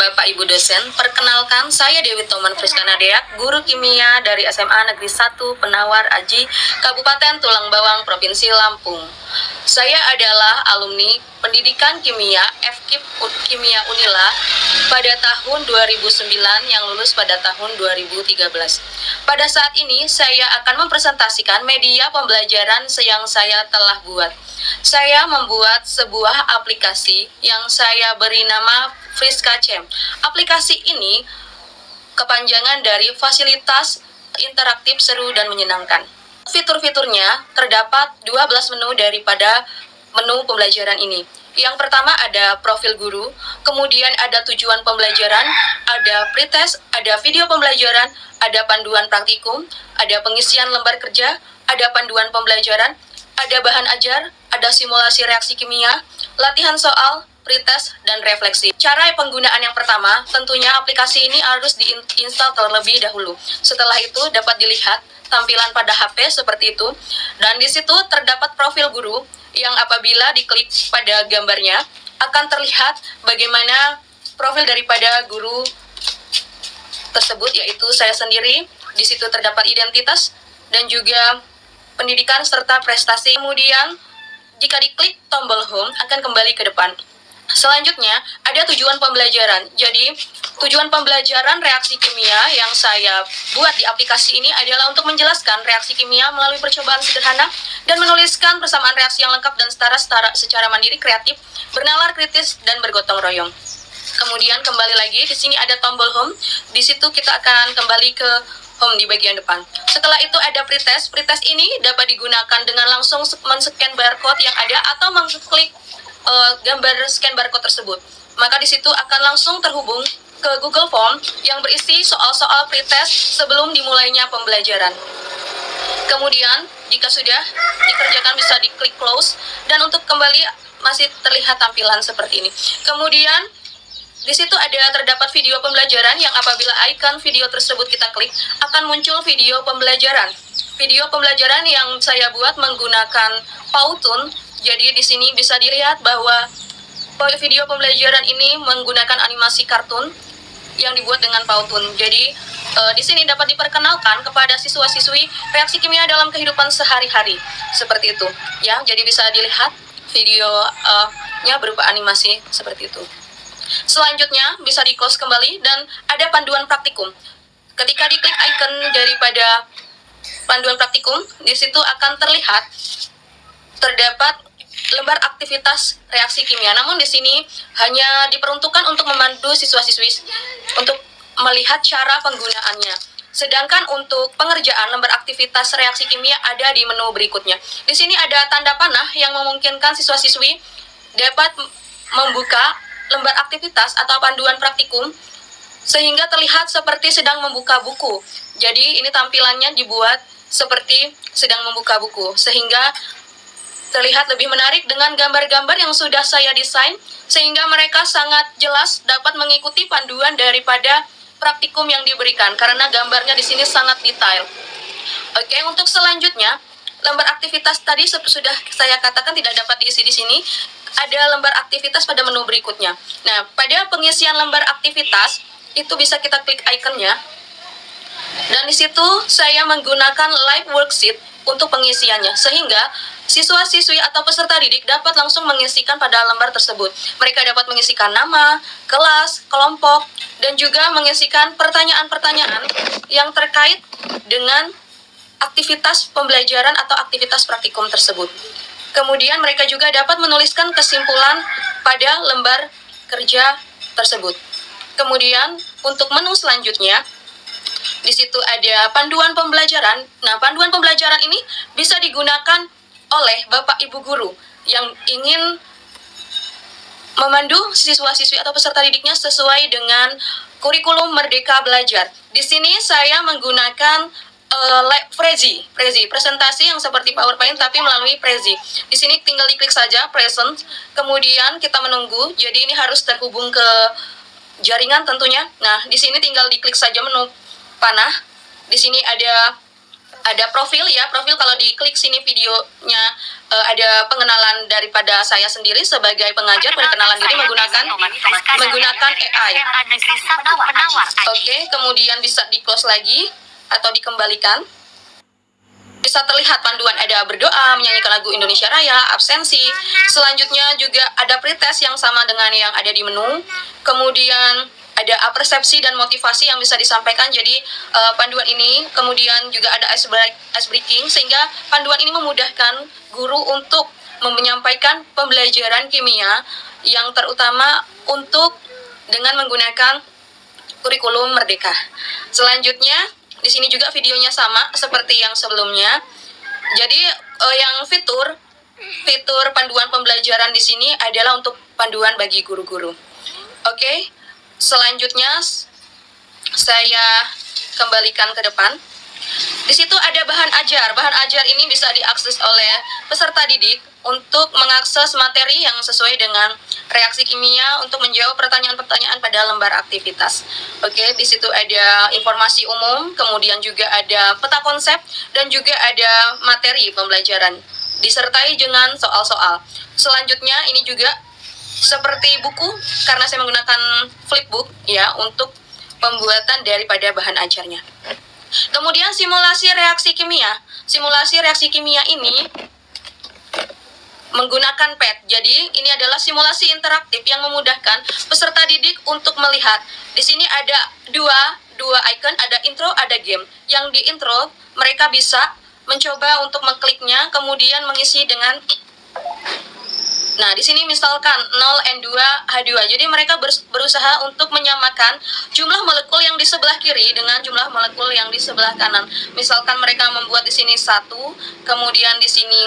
Bapak Ibu dosen, perkenalkan saya Dewi Toman Friskana Deak, guru kimia dari SMA Negeri 1 Penawar Aji, Kabupaten Tulang Bawang, Provinsi Lampung. Saya adalah alumni pendidikan kimia FKIP Kimia Unila pada tahun 2009 yang lulus pada tahun 2013. Pada saat ini saya akan mempresentasikan media pembelajaran yang saya telah buat. Saya membuat sebuah aplikasi yang saya beri nama Friskacam. Aplikasi ini kepanjangan dari fasilitas interaktif seru dan menyenangkan. Fitur-fiturnya terdapat 12 menu daripada menu pembelajaran ini. Yang pertama ada profil guru, kemudian ada tujuan pembelajaran, ada pretest, ada video pembelajaran, ada panduan praktikum, ada pengisian lembar kerja, ada panduan pembelajaran, ada bahan ajar, ada simulasi reaksi kimia, latihan soal, pretest, dan refleksi. Cara penggunaan yang pertama, tentunya aplikasi ini harus diinstal terlebih dahulu. Setelah itu dapat dilihat tampilan pada HP seperti itu, dan di situ terdapat profil guru yang apabila diklik pada gambarnya akan terlihat bagaimana profil daripada guru tersebut, yaitu saya sendiri. Di situ terdapat identitas dan juga pendidikan serta prestasi. Kemudian jika diklik tombol home akan kembali ke depan. Selanjutnya ada tujuan pembelajaran. Jadi tujuan pembelajaran reaksi kimia yang saya buat di aplikasi ini adalah untuk menjelaskan reaksi kimia melalui percobaan sederhana dan menuliskan persamaan reaksi yang lengkap dan setara secara mandiri, kreatif, bernalar, kritis, dan bergotong royong. Kemudian kembali lagi di sini ada tombol home. Di situ kita akan kembali ke home di bagian depan. Setelah itu ada pretest. Pretest ini dapat digunakan dengan langsung men-scan barcode yang ada atau mengklik gambar scan barcode tersebut. Maka di situ akan langsung terhubung ke Google Form yang berisi soal-soal pretest sebelum dimulainya pembelajaran. Kemudian jika sudah dikerjakan bisa diklik close, dan untuk kembali masih terlihat tampilan seperti ini. Kemudian di situ terdapat video pembelajaran yang apabila icon video tersebut kita klik akan muncul video pembelajaran. Video pembelajaran yang saya buat menggunakan Powtoon. Jadi di sini bisa dilihat bahwa video pembelajaran ini menggunakan animasi kartun yang dibuat dengan Powtoon. Jadi di sini dapat diperkenalkan kepada siswa-siswi reaksi kimia dalam kehidupan sehari-hari seperti itu. Ya, jadi bisa dilihat videonya berupa animasi seperti itu. Selanjutnya bisa di close kembali dan ada panduan praktikum. Ketika diklik icon daripada panduan praktikum, di situ akan terlihat terdapat lembar aktivitas reaksi kimia. Namun di sini hanya diperuntukkan untuk memandu siswa-siswi untuk melihat cara penggunaannya. Sedangkan untuk pengerjaan lembar aktivitas reaksi kimia ada di menu berikutnya. Di sini ada tanda panah yang memungkinkan siswa-siswi dapat membuka lembar aktivitas atau panduan praktikum sehingga terlihat seperti sedang membuka buku. Jadi ini tampilannya dibuat seperti sedang membuka buku sehingga terlihat lebih menarik dengan gambar-gambar yang sudah saya desain sehingga mereka sangat jelas dapat mengikuti panduan daripada praktikum yang diberikan karena gambarnya di sini sangat detail. Oke, untuk selanjutnya lembar aktivitas tadi sudah saya katakan tidak dapat diisi di sini. Ada lembar aktivitas pada menu berikutnya. Nah, pada pengisian lembar aktivitas itu bisa kita klik ikonnya. Dan di situ saya menggunakan live worksheet untuk pengisiannya sehingga siswa-siswi atau peserta didik dapat langsung mengisikan pada lembar tersebut. Mereka dapat mengisikan nama, kelas, kelompok, dan juga mengisikan pertanyaan-pertanyaan yang terkait dengan aktivitas pembelajaran atau aktivitas praktikum tersebut. Kemudian mereka juga dapat menuliskan kesimpulan pada lembar kerja tersebut. Kemudian untuk menu selanjutnya, di situ ada panduan pembelajaran. Nah, panduan pembelajaran ini bisa digunakan oleh Bapak Ibu guru yang ingin memandu siswa-siswi atau peserta didiknya sesuai dengan kurikulum Merdeka Belajar. Di sini saya menggunakan Prezi, presentasi yang seperti PowerPoint tapi melalui Prezi. Di sini tinggal diklik saja present, kemudian kita menunggu. Jadi ini harus terhubung ke jaringan tentunya. Nah, di sini tinggal diklik saja menu panah. Di sini ada ada profil ya, profil kalau diklik sini videonya ada pengenalan daripada saya sendiri sebagai pengajar, perkenalan diri menggunakan AI. Oke, kemudian bisa di close lagi atau dikembalikan. Bisa terlihat panduan ada berdoa, menyanyikan lagu Indonesia Raya, absensi. Selanjutnya juga ada pretest yang sama dengan yang ada di menu. Kemudian ada persepsi dan motivasi yang bisa disampaikan. Jadi panduan ini kemudian juga ada ice breaking, sehingga panduan ini memudahkan guru untuk menyampaikan pembelajaran kimia yang terutama untuk dengan menggunakan kurikulum Merdeka. Selanjutnya di sini juga videonya sama seperti yang sebelumnya. Jadi yang fitur panduan pembelajaran di sini adalah untuk panduan bagi guru-guru. Oke. Selanjutnya saya kembalikan ke depan. Di situ ada bahan ajar. Bahan ajar ini bisa diakses oleh peserta didik untuk mengakses materi yang sesuai dengan reaksi kimia untuk menjawab pertanyaan-pertanyaan pada lembar aktivitas. Oke, di situ ada informasi umum, kemudian juga ada peta konsep dan juga ada materi pembelajaran disertai dengan soal-soal. Selanjutnya ini juga seperti buku karena saya menggunakan flipbook ya untuk pembuatan daripada bahan ajarnya. Kemudian simulasi reaksi kimia. Simulasi reaksi kimia ini menggunakan PET. Jadi ini adalah simulasi interaktif yang memudahkan peserta didik untuk melihat. Di sini ada dua icon, ada intro, ada game. Yang di intro mereka bisa mencoba untuk mengkliknya, kemudian mengisi dengan. Nah, di sini misalkan 0N2H2. Jadi mereka berusaha untuk menyamakan jumlah molekul yang di sebelah kiri dengan jumlah molekul yang di sebelah kanan. Misalkan mereka membuat di sini 1, kemudian di sini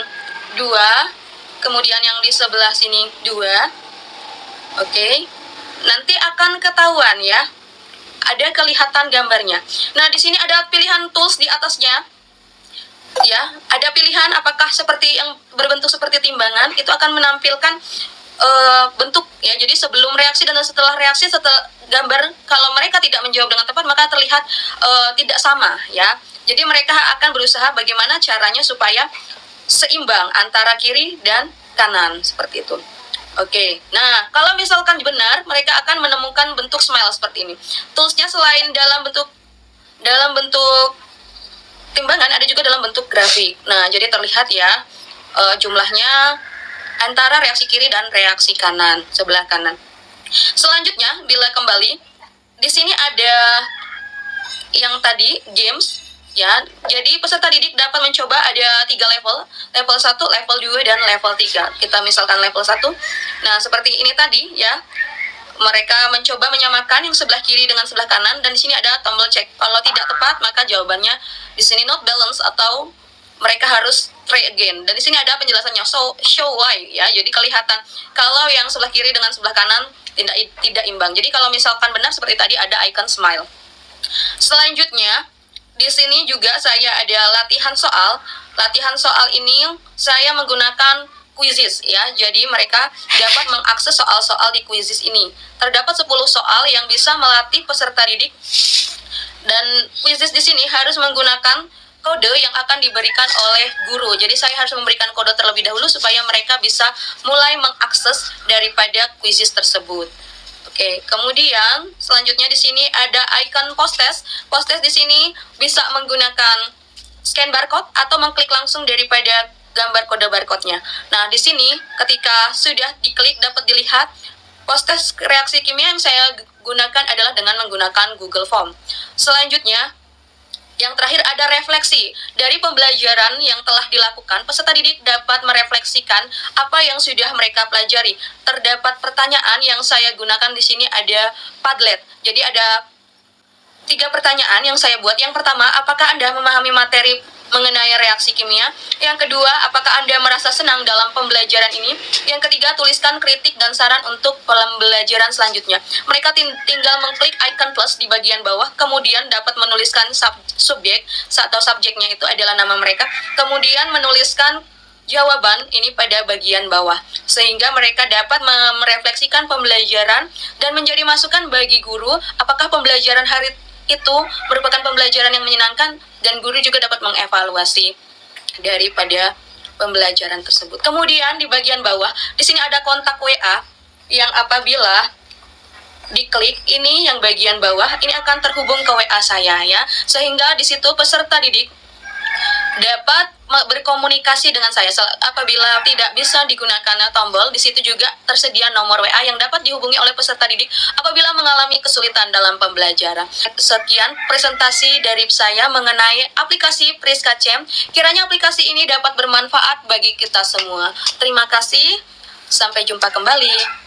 2, kemudian yang di sebelah sini 2. Oke. Nanti akan ketahuan ya. Ada kelihatan gambarnya. Nah, di sini ada pilihan tools di atasnya. Ya, ada pilihan apakah seperti yang berbentuk seperti timbangan, itu akan menampilkan bentuk ya. Jadi sebelum reaksi dan setelah reaksi, setelah gambar kalau mereka tidak menjawab dengan tepat maka terlihat tidak sama ya. Jadi mereka akan berusaha bagaimana caranya supaya seimbang antara kiri dan kanan seperti itu. Oke. Nah, kalau misalkan benar, mereka akan menemukan bentuk smile seperti ini. Toolsnya selain dalam bentuk timbangan, ada juga dalam bentuk grafik. Nah, jadi terlihat ya jumlahnya antara reaksi kiri dan reaksi kanan, sebelah kanan. Selanjutnya, bila kembali, di sini ada yang tadi, games, ya. Jadi peserta didik dapat mencoba ada 3 level, level 1, level 2, dan level 3. Kita misalkan level 1. Nah, seperti ini tadi, ya. Mereka mencoba menyamakan yang sebelah kiri dengan sebelah kanan, dan di sini ada tombol cek. Kalau tidak tepat, maka jawabannya di sini not balance atau mereka harus try again. Dan di sini ada penjelasannya, show why ya. Jadi kelihatan kalau yang sebelah kiri dengan sebelah kanan tidak imbang. Jadi kalau misalkan benar seperti tadi ada icon smile. Selanjutnya di sini juga saya ada latihan soal. Latihan soal ini saya menggunakan quizzes ya. Jadi mereka dapat mengakses soal-soal di quizzes ini. Terdapat 10 soal yang bisa melatih peserta didik, dan quizzes di sini harus menggunakan kode yang akan diberikan oleh guru. Jadi saya harus memberikan kode terlebih dahulu supaya mereka bisa mulai mengakses daripada quizzes tersebut. Oke, kemudian selanjutnya di sini ada icon post test. Post test di sini bisa menggunakan scan barcode atau mengklik langsung daripada gambar kode barcode-nya. Nah, di sini ketika sudah diklik dapat dilihat post test reaksi kimia yang saya gunakan adalah dengan menggunakan Google Form. Selanjutnya, yang terakhir ada refleksi. Dari pembelajaran yang telah dilakukan, peserta didik dapat merefleksikan apa yang sudah mereka pelajari. Terdapat pertanyaan yang saya gunakan di sini ada Padlet. Jadi ada 3 pertanyaan yang saya buat. Yang pertama, apakah Anda memahami materi mengenai reaksi kimia? Yang kedua, apakah Anda merasa senang dalam pembelajaran ini? Yang ketiga, tuliskan kritik dan saran untuk pembelajaran selanjutnya. Mereka tinggal mengklik icon plus di bagian bawah, kemudian dapat menuliskan subjek atau subjeknya itu adalah nama mereka, kemudian menuliskan jawaban ini pada bagian bawah, sehingga mereka dapat merefleksikan pembelajaran dan menjadi masukan bagi guru apakah pembelajaran hari itu merupakan pembelajaran yang menyenangkan dan guru juga dapat mengevaluasi daripada pembelajaran tersebut. Kemudian di bagian bawah, di sini ada kontak WA yang apabila diklik ini yang bagian bawah, ini akan terhubung ke WA saya ya, sehingga di situ peserta didik dapat berkomunikasi dengan saya. Apabila tidak bisa digunakan tombol, di situ juga tersedia nomor WA yang dapat dihubungi oleh peserta didik apabila mengalami kesulitan dalam pembelajaran. Sekian presentasi dari saya mengenai aplikasi Priska Cem. Kiranya aplikasi ini dapat bermanfaat bagi kita semua. Terima kasih. Sampai jumpa kembali.